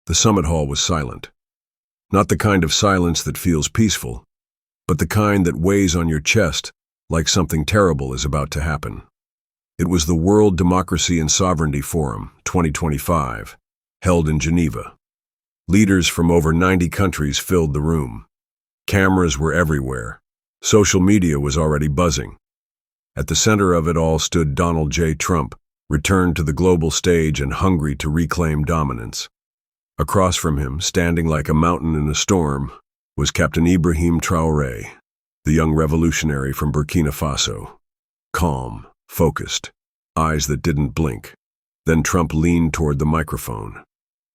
The summit hall was silent. Not the kind of silence that feels peaceful, but the kind that weighs on your chest like something terrible is about to happen. It was the World Democracy and Sovereignty Forum, 2025, held in Geneva. Leaders from over 90 countries filled the room. Cameras were everywhere. Social media was already buzzing. At the center of it all stood Donald J. Trump, returned to the global stage and hungry to reclaim dominance. Across from him, standing like a mountain in a storm, was Captain Ibrahim Traoré, the young revolutionary from Burkina Faso. Calm, focused, eyes that didn't blink. Then Trump leaned toward the microphone.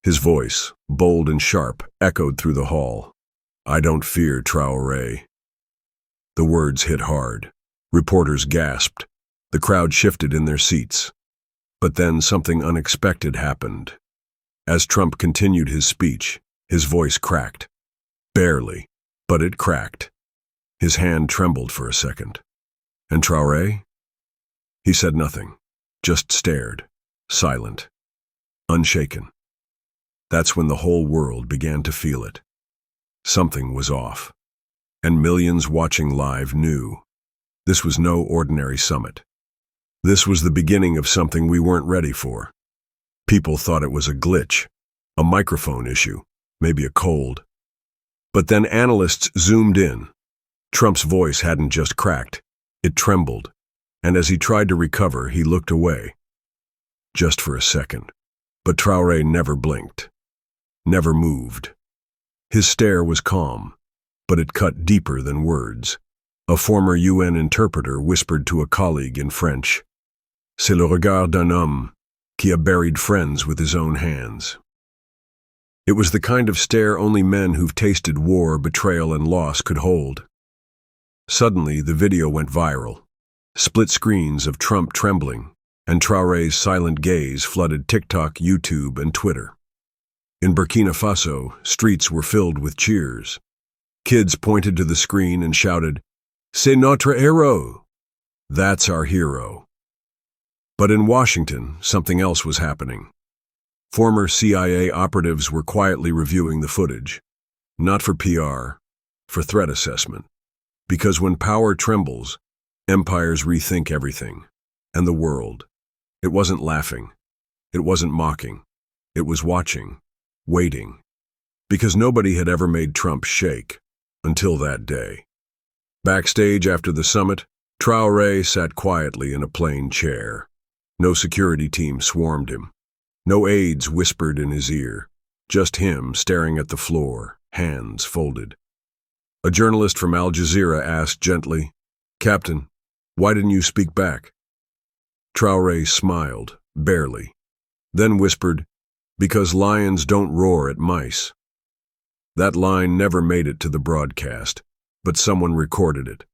His voice, bold and sharp, echoed through the hall. "I don't fear Traoré." The words hit hard. Reporters gasped. The crowd shifted in their seats. But then something unexpected happened. As Trump continued his speech, his voice cracked. Barely, but it cracked. His hand trembled for a second. And Traoré? He said nothing, just stared, silent, unshaken. That's when the whole world began to feel it. Something was off. And millions watching live knew. This was no ordinary summit. This was the beginning of something we weren't ready for. People thought it was a glitch, a microphone issue, maybe a cold. But then analysts zoomed in. Trump's voice hadn't just cracked, it trembled. And as he tried to recover, he looked away. Just for a second. But Traoré never blinked, never moved. His stare was calm, but it cut deeper than words. A former UN interpreter whispered to a colleague in French, "C'est le regard d'un homme qui a buried friends with his own hands." It was the kind of stare only men who've tasted war, betrayal, and loss could hold. Suddenly, the video went viral. Split screens of Trump trembling, and Traoré's silent gaze flooded TikTok, YouTube, and Twitter. In Burkina Faso, streets were filled with cheers. Kids pointed to the screen and shouted, "C'est notre héros!" That's our hero. But in Washington, something else was happening. Former CIA operatives were quietly reviewing the footage. Not for PR, for threat assessment. Because when power trembles, empires rethink everything. And the world. It wasn't laughing. It wasn't mocking. It was watching, waiting. Because nobody had ever made Trump shake, until that day. Backstage after the summit, Traoré sat quietly in a plain chair. No security team swarmed him. No aides whispered in his ear. Just him staring at the floor, hands folded. A journalist from Al Jazeera asked gently, "Captain, why didn't you speak back?" Traoré smiled, barely. Then whispered, "Because lions don't roar at mice." That line never made it to the broadcast, but someone recorded it.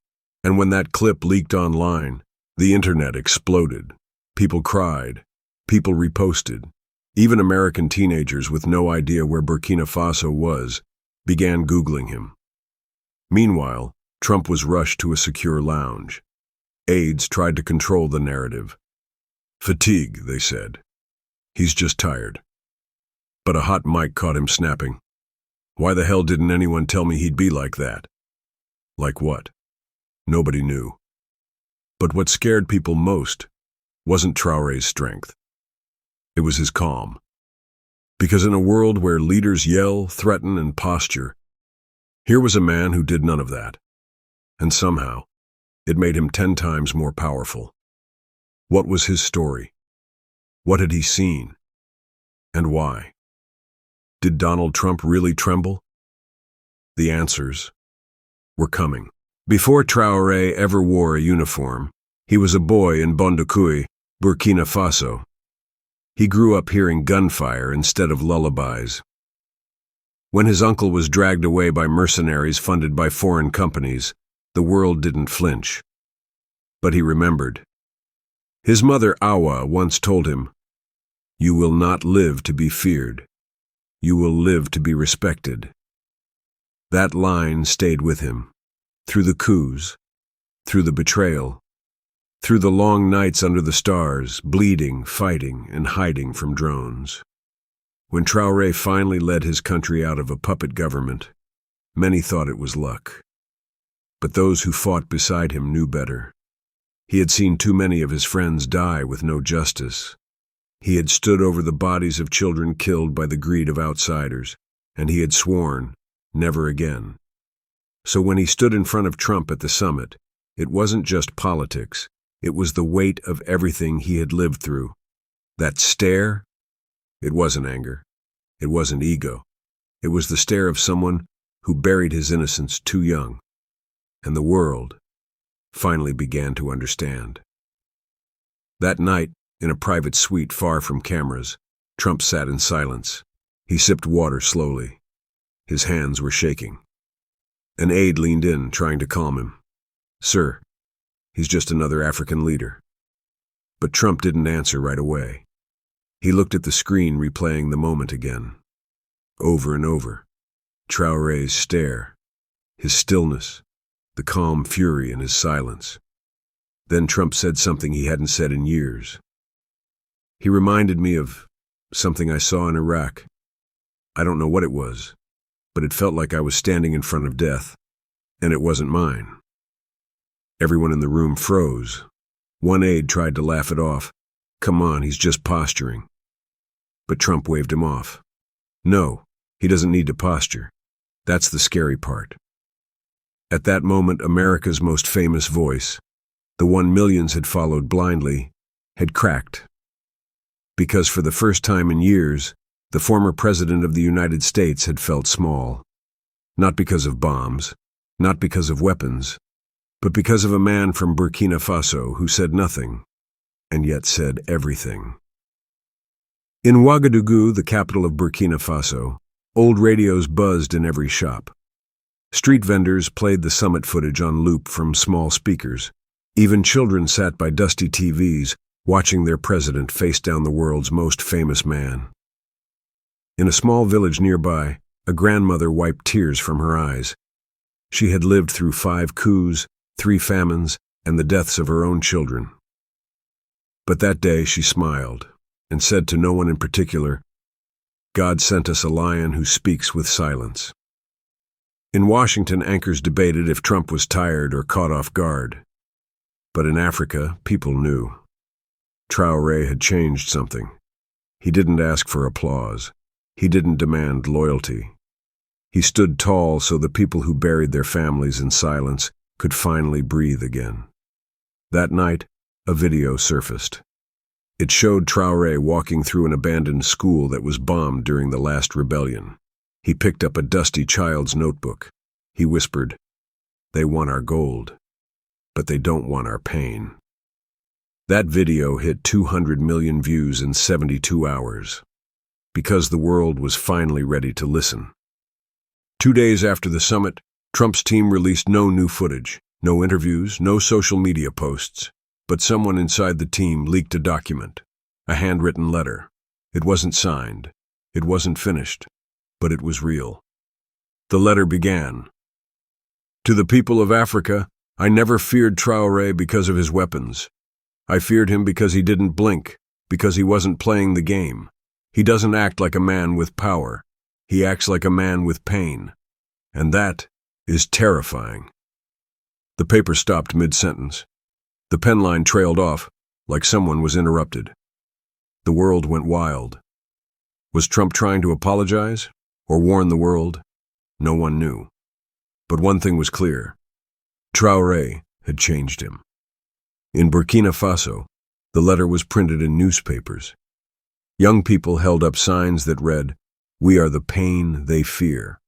And when that clip leaked online, the internet exploded. People cried. People reposted. Even American teenagers with no idea where Burkina Faso was began Googling him. Meanwhile, Trump was rushed to a secure lounge. Aides tried to control the narrative. "Fatigue," they said. "He's just tired." But a hot mic caught him snapping. "Why the hell didn't anyone tell me he'd be like that?" Like what? Nobody knew. But what scared people most wasn't Traoré's strength. It was his calm. Because in a world where leaders yell, threaten, and posture, here was a man who did none of that. And somehow, it made him 10 times more powerful. What was his story? What had he seen? And why? Did Donald Trump really tremble? The answers were coming. Before Traoré ever wore a uniform, he was a boy in Bondoukoui, Burkina Faso. He grew up hearing gunfire instead of lullabies. When his uncle was dragged away by mercenaries funded by foreign companies, the world didn't flinch. But he remembered. His mother, Awa, once told him, "You will not live to be feared. You will live to be respected." That line stayed with him, through the coups, through the betrayal, through the long nights under the stars, bleeding, fighting, and hiding from drones. When Traoré finally led his country out of a puppet government, many thought it was luck. But those who fought beside him knew better. He had seen too many of his friends die with no justice. He had stood over the bodies of children killed by the greed of outsiders, and he had sworn, never again. So when he stood in front of Trump at the summit, it wasn't just politics, it was the weight of everything he had lived through. That stare? It wasn't anger. It wasn't ego. It was the stare of someone who buried his innocence too young. And the world finally began to understand. That night, in a private suite far from cameras, Trump sat in silence. He sipped water slowly. His hands were shaking. An aide leaned in, trying to calm him. "Sir, he's just another African leader." But Trump didn't answer right away. He looked at the screen, replaying the moment again. Over and over. Traoré's stare, his stillness, the calm fury in his silence. Then Trump said something he hadn't said in years. He reminded me of something I saw in Iraq. I don't know what it was, but it felt like I was standing in front of death, and it wasn't mine. Everyone in the room froze. One aide tried to laugh it off. "Come on, he's just posturing." But Trump waved him off. "No, he doesn't need to posture. That's the scary part." At that moment, America's most famous voice, the one millions had followed blindly, had cracked. Because for the first time in years, the former president of the United States had felt small. Not because of bombs, not because of weapons, but because of a man from Burkina Faso who said nothing, and yet said everything. In Ouagadougou, the capital of Burkina Faso, old radios buzzed in every shop. Street vendors played the summit footage on loop from small speakers. Even children sat by dusty TVs, watching their president face down the world's most famous man. In a small village nearby, a grandmother wiped tears from her eyes. She had lived through 5 coups, 3 famines, and the deaths of her own children. But that day she smiled and said to no one in particular, "God sent us a lion who speaks with silence." In Washington, anchors debated if Trump was tired or caught off guard. But in Africa, people knew. Traoré had changed something. He didn't ask for applause. He didn't demand loyalty. He stood tall so the people who buried their families in silence could finally breathe again. That night, a video surfaced. It showed Traoré walking through an abandoned school that was bombed during the last rebellion. He picked up a dusty child's notebook. He whispered, "They want our gold, but they don't want our pain." That video hit 200 million views in 72 hours, because the world was finally ready to listen. 2 days after the summit, Trump's team released no new footage, no interviews, no social media posts, but someone inside the team leaked a document, a handwritten letter. It wasn't signed, it wasn't finished, but it was real. The letter began, "To the people of Africa, I never feared Traoré because of his weapons. I feared him because he didn't blink, because he wasn't playing the game. He doesn't act like a man with power. He acts like a man with pain. And that is terrifying." The paper stopped mid-sentence. The pen line trailed off, like someone was interrupted. The world went wild. Was Trump trying to apologize, or warn the world? No one knew. But one thing was clear. Traoré had changed him. In Burkina Faso, the letter was printed in newspapers. Young people held up signs that read, "We are the pain they fear."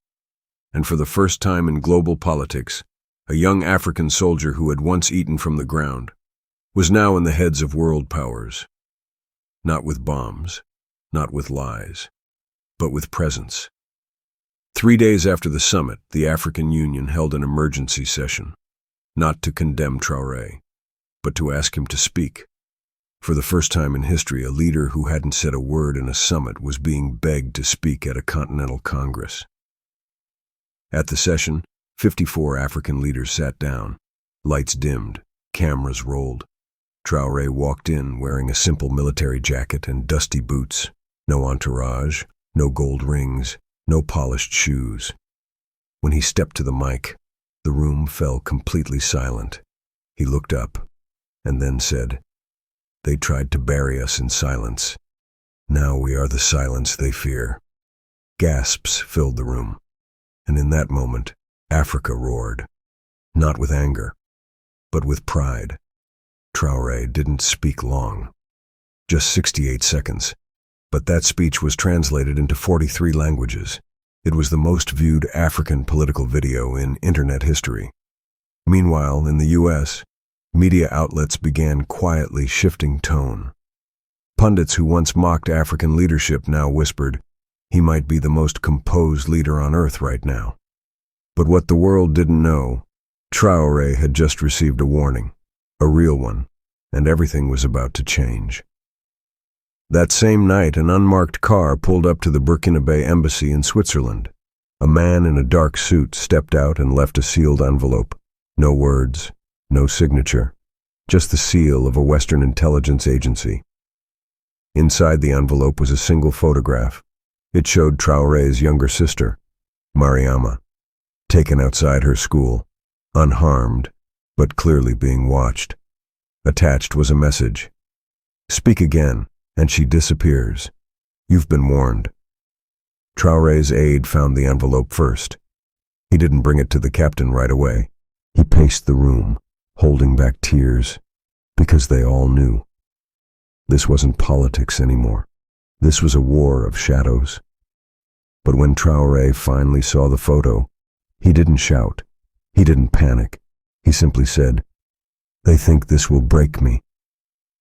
And for the first time in global politics, a young African soldier who had once eaten from the ground was now in the heads of world powers. Not with bombs, not with lies, but with presence. 3 days after the summit, the African Union held an emergency session, not to condemn Traoré, but to ask him to speak. For the first time in history, a leader who hadn't said a word in a summit was being begged to speak at a continental congress. At the session, 54 African leaders sat down. Lights dimmed, cameras rolled. Traoré walked in wearing a simple military jacket and dusty boots. No entourage, no gold rings, no polished shoes. When he stepped to the mic, the room fell completely silent. He looked up and then said, "They tried to bury us in silence. Now we are the silence they fear." Gasps filled the room, and in that moment, Africa roared. Not with anger, but with pride. Traoré didn't speak long, just 68 seconds, but that speech was translated into 43 languages. It was the most viewed African political video in internet history. Meanwhile, in the US, media outlets began quietly shifting tone. Pundits who once mocked African leadership now whispered, "He might be the most composed leader on earth right now." But what the world didn't know, Traoré had just received a warning, a real one, and everything was about to change. That same night, an unmarked car pulled up to the Burkinabe embassy in Switzerland. A man in a dark suit stepped out and left a sealed envelope. No words, no signature, just the seal of a Western intelligence agency. Inside the envelope was a single photograph. It showed Traoré's younger sister, Mariama, taken outside her school, unharmed, but clearly being watched. Attached was a message. "Speak again, and she disappears. You've been warned." Traoré's aide found the envelope first. He didn't bring it to the captain right away. He paced the room, holding back tears, because they all knew. This wasn't politics anymore. This was a war of shadows. But when Traoré finally saw the photo, he didn't shout. He didn't panic. He simply said, "They think this will break me,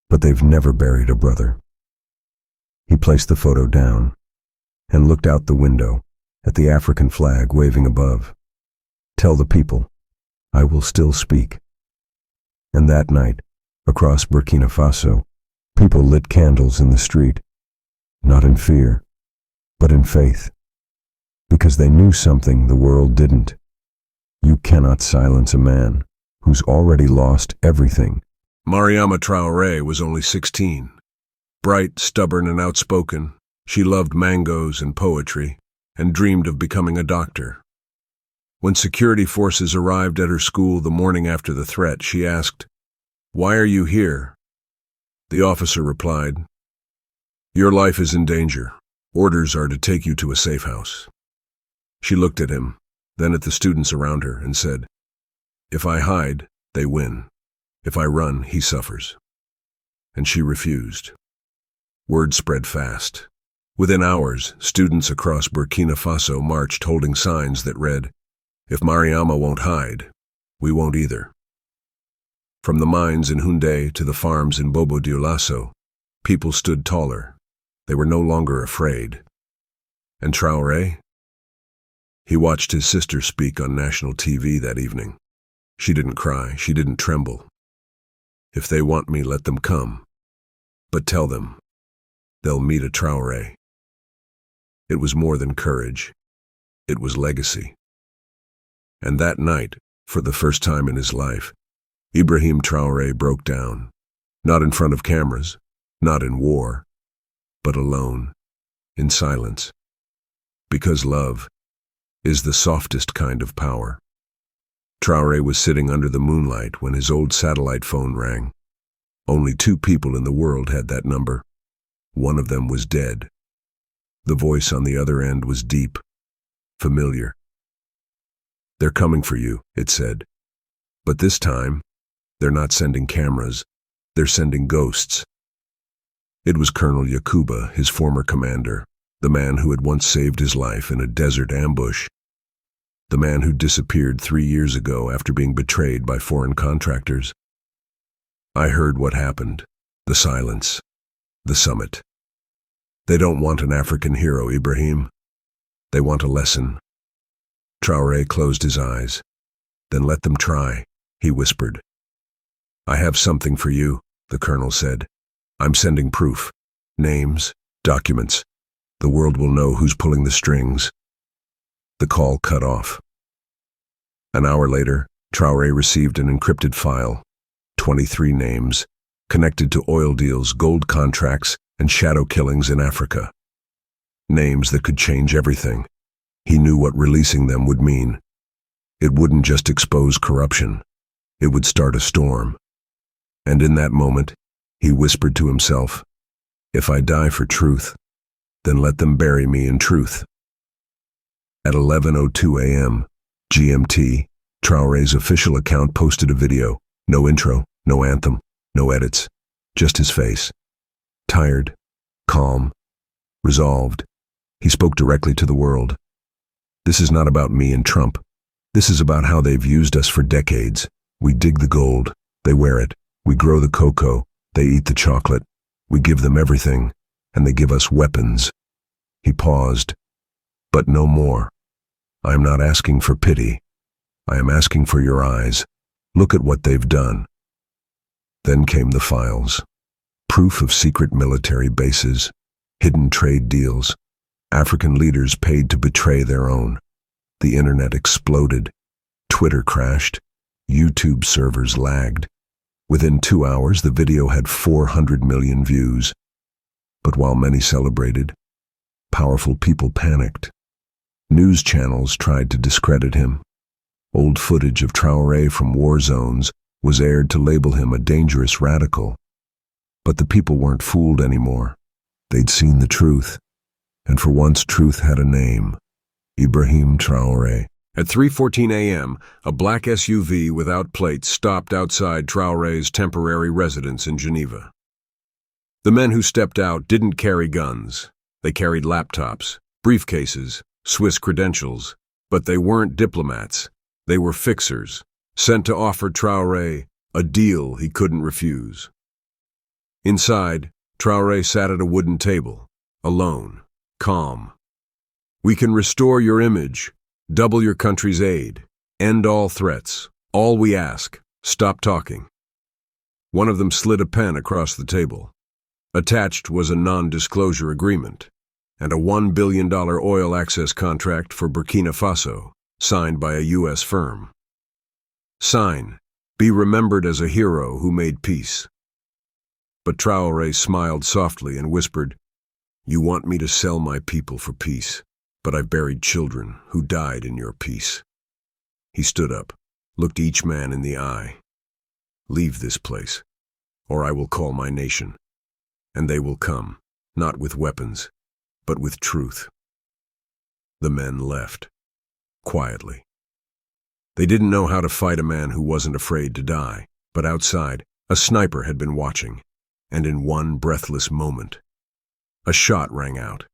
but they've never buried a brother." He placed the photo down and looked out the window at the African flag waving above. "Tell the people, I will still speak." And that night, across Burkina Faso, people lit candles in the street, not in fear, but in faith, because they knew something the world didn't. You cannot silence a man who's already lost everything. Mariama Traoré was only 16. Bright, stubborn, and outspoken, she loved mangoes and poetry, and dreamed of becoming a doctor. When security forces arrived at her school the morning after the threat, she asked, "Why are you here?" The officer replied, "Your life is in danger. Orders are to take you to a safe house." She looked at him, then at the students around her, and said, "If I hide, they win. If I run, he suffers." And she refused. Word spread fast. Within hours, students across Burkina Faso marched holding signs that read, "If Mariama won't hide, we won't either." From the mines in Houndé to the farms in Bobo Dioulasso, people stood taller. They were no longer afraid. And Traoré? He watched his sister speak on national TV that evening. She didn't cry, she didn't tremble. "If they want me, let them come. But tell them, they'll meet a Traoré." It was more than courage. It was legacy. And that night, for the first time in his life, Ibrahim Traoré broke down, not in front of cameras, not in war, but alone, in silence. Because love is the softest kind of power. Traoré was sitting under the moonlight when his old satellite phone rang. Only 2 people in the world had that number. One of them was dead. The voice on the other end was deep, familiar. "They're coming for you," it said. "But this time, they're not sending cameras, they're sending ghosts." It was Colonel Yakuba, his former commander, the man who had once saved his life in a desert ambush. The man who disappeared 3 years ago after being betrayed by foreign contractors. I heard what happened, the silence, the summit. They don't want an African hero, Ibrahim. They want a lesson. Traoré closed his eyes. "Then let them try," he whispered. "I have something for you," the colonel said. "I'm sending proof. Names, documents. The world will know who's pulling the strings." The call cut off. An hour later, Traoré received an encrypted file, 23 names, connected to oil deals, gold contracts, and shadow killings in Africa. names that could change everything. He knew what releasing them would mean. It wouldn't just expose corruption. It would start a storm. And in that moment, he whispered to himself, "If I die for truth, then let them bury me in truth." At 11:02 a.m. GMT, Traoré's official account posted a video. No intro, no anthem, no edits, just his face. Tired, calm, resolved. He spoke directly to the world. "This is not about me and Trump. This is about how they've used us for decades. We dig the gold, they wear it. We grow the cocoa, they eat the chocolate. We give them everything, and they give us weapons." He paused. "But no more. I am not asking for pity. I am asking for your eyes. Look at what they've done." Then came the files. Proof of secret military bases, hidden trade deals, African leaders paid to betray their own. The internet exploded. Twitter crashed. YouTube servers lagged. Within 2 hours, the video had 400 million views. But while many celebrated, powerful people panicked. News channels tried to discredit him. Old footage of Traoré from war zones was aired to label him a dangerous radical. But the people weren't fooled anymore. They'd seen the truth. And for once, truth had a name. Ibrahim Traoré. At 3:14 a.m., a black SUV without plates stopped outside Traoré's temporary residence in Geneva. The men who stepped out didn't carry guns. They carried laptops, briefcases, Swiss credentials. But they weren't diplomats. They were fixers, sent to offer Traoré a deal he couldn't refuse. Inside, Traoré sat at a wooden table, alone, calm. "We can restore your image, double your country's aid, end all threats. All we ask, stop talking." One of them slid a pen across the table. Attached was a non-disclosure agreement and a $1 billion oil access contract for Burkina Faso, signed by a U.S. firm. Sign, be remembered as a hero who made peace. But Traoré smiled softly and whispered, "You want me to sell my people for peace, but I've buried children who died in your peace." He stood up, looked each man in the eye. "Leave this place, or I will call my nation, and they will come, not with weapons, but with truth." The men left, quietly. They didn't know how to fight a man who wasn't afraid to die, but outside, a sniper had been watching, and in one breathless moment, a shot rang out.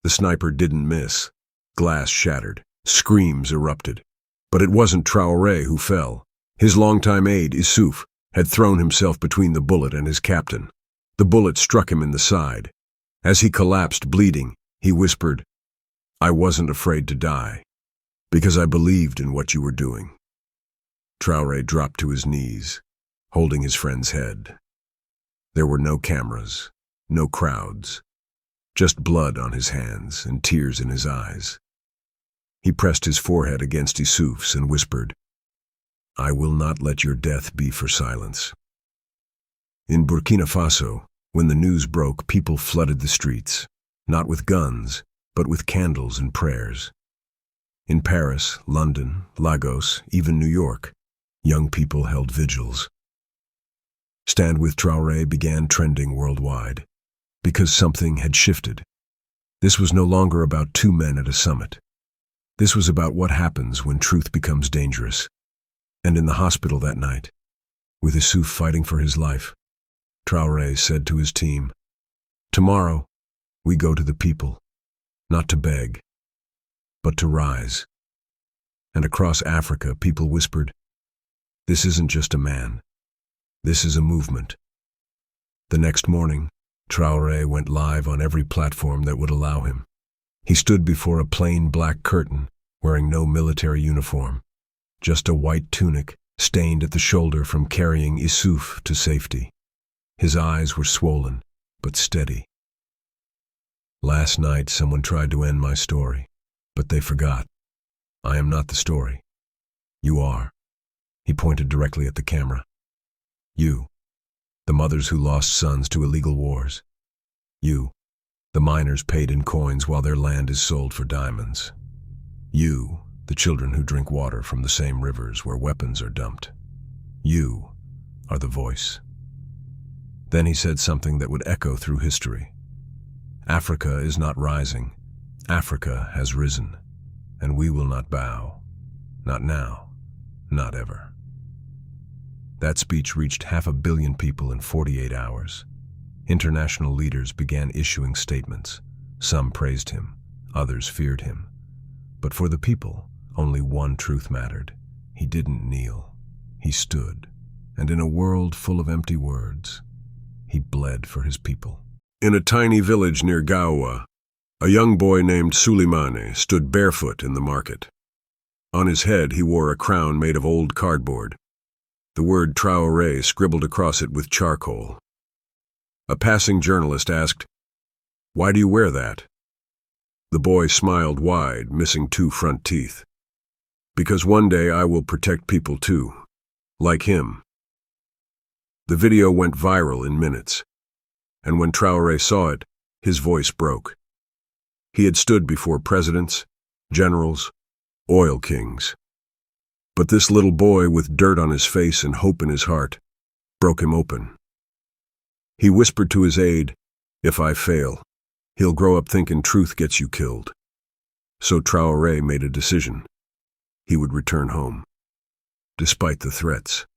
The sniper didn't miss. Glass shattered, screams erupted. But it wasn't Traoré who fell. His longtime aide, Issouf, had thrown himself between the bullet and his captain. The bullet struck him in the side. As he collapsed, bleeding, he whispered, "I wasn't afraid to die, because I believed in what you were doing." Traoré dropped to his knees, holding his friend's head. There were no cameras, no crowds, just blood on his hands and tears in his eyes. He pressed his forehead against Issouf's and whispered, "I will not let your death be for silence." In Burkina Faso, when the news broke, people flooded the streets, not with guns, but with candles and prayers. In Paris, London, Lagos, even New York, young people held vigils. Stand with Traoré began trending worldwide, because something had shifted. This was no longer about two men at a summit. This was about what happens when truth becomes dangerous. And in the hospital that night, with Issouf fighting for his life, Traoré said to his team, "Tomorrow, we go to the people, not to beg, but to rise." And across Africa, people whispered, "This isn't just a man. This is a movement." The next morning, Traoré went live on every platform that would allow him. He stood before a plain black curtain, wearing no military uniform, just a white tunic stained at the shoulder from carrying Issouf to safety. His eyes were swollen, but steady. "Last night someone tried to end my story, but they forgot. I am not the story. You are." He pointed directly at the camera. "You, the mothers who lost sons to illegal wars. You, The miners paid in coins while their land is sold for diamonds. You, the children who drink water from the same rivers where weapons are dumped. You are the voice. Then he said something that would echo through history. Africa is not rising. Africa has risen, and we will not bow. Not now, not ever. That speech reached 500 million people in 48 hours. International leaders began issuing statements. Some praised him, others feared him. But for the people, only one truth mattered. He didn't kneel. He stood. And in a world full of empty words, he bled for his people. In a tiny village near Gaoua, a young boy named Suleimane stood barefoot in the market. On his head he wore a crown made of old cardboard. The word Traoré scribbled across it with charcoal. A passing journalist asked, "Why do you wear that?" The boy smiled wide, missing 2 front teeth. "Because one day I will protect people too, like him." The video went viral in minutes, and when Traoré saw it, his voice broke. He had stood before presidents, generals, oil kings. But this little boy with dirt on his face and hope in his heart broke him open. He whispered to his aide, "If I fail, he'll grow up thinking truth gets you killed." So Traoré made a decision. He would return home. Despite the threats,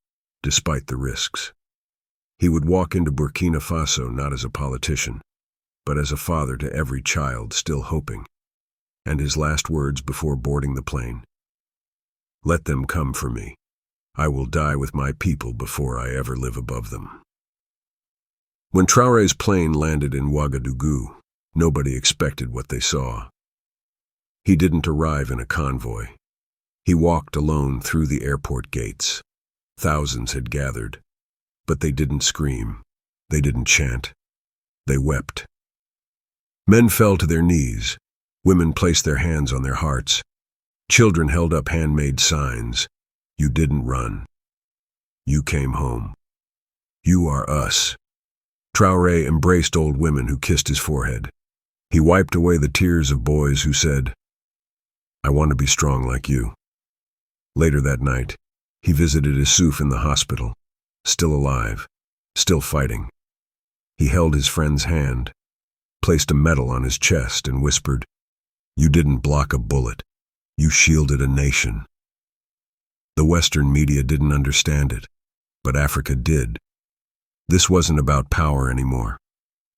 despite the risks. He would walk into Burkina Faso not as a politician, but as a father to every child still hoping. And his last words before boarding the plane: "Let them come for me. I will die with my people before I ever live above them." When Traoré's plane landed in Ouagadougou, nobody expected what they saw. He didn't arrive in a convoy. He walked alone through the airport gates. Thousands had gathered, but they didn't scream. They didn't chant. They wept. Men fell to their knees. Women placed their hands on their hearts. Children held up handmade signs. You didn't run. You came home. You are us. Traoré embraced old women who kissed his forehead. He wiped away the tears of boys who said, "I want to be strong like you." Later that night, he visited Issouf in the hospital, still alive, still fighting. He held his friend's hand, placed a medal on his chest, and whispered, "You didn't block a bullet. You shielded a nation." The Western media didn't understand it, but Africa did. This wasn't about power anymore.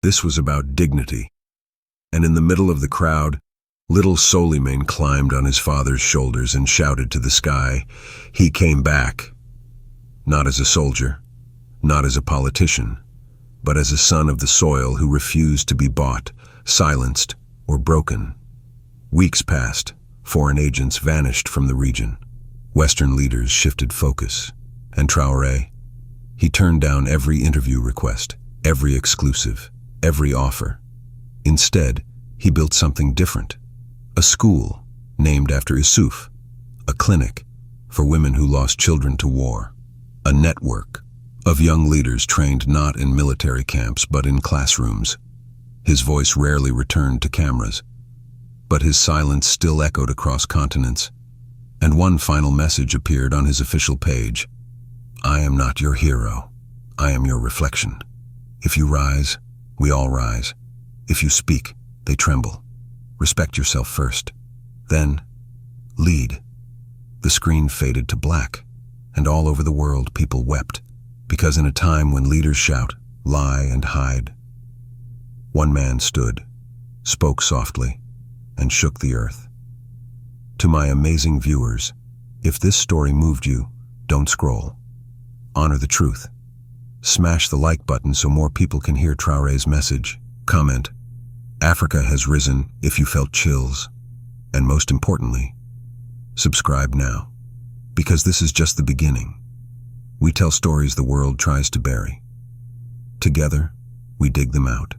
This was about dignity. And in the middle of the crowd, little Suleimane climbed on his father's shoulders and shouted to the sky, he came back. Not as a soldier, not as a politician, but as a son of the soil who refused to be bought, silenced, or broken. Weeks passed. Foreign agents vanished from the region. Western leaders shifted focus. And Traoré, he turned down every interview request, every exclusive, every offer. Instead, he built something different. A school named after Issouf, a clinic for women who lost children to war, a network of young leaders trained not in military camps but in classrooms. His voice rarely returned to cameras, but his silence still echoed across continents. And one final message appeared on his official page: "I am not your hero. I am your reflection. If you rise, we all rise. If you speak, they tremble. Respect yourself first. Then, lead." The screen faded to black, and all over the world people wept, because in a time when leaders shout, lie, and hide, one man stood, spoke softly, and shook the earth. To my amazing viewers, if this story moved you, don't scroll. Honor the truth. Smash the like button so more people can hear Traoré's message. Comment, "Africa has risen," if you felt chills. And most importantly, subscribe now, because this is just the beginning. We tell stories the world tries to bury. Together, we dig them out.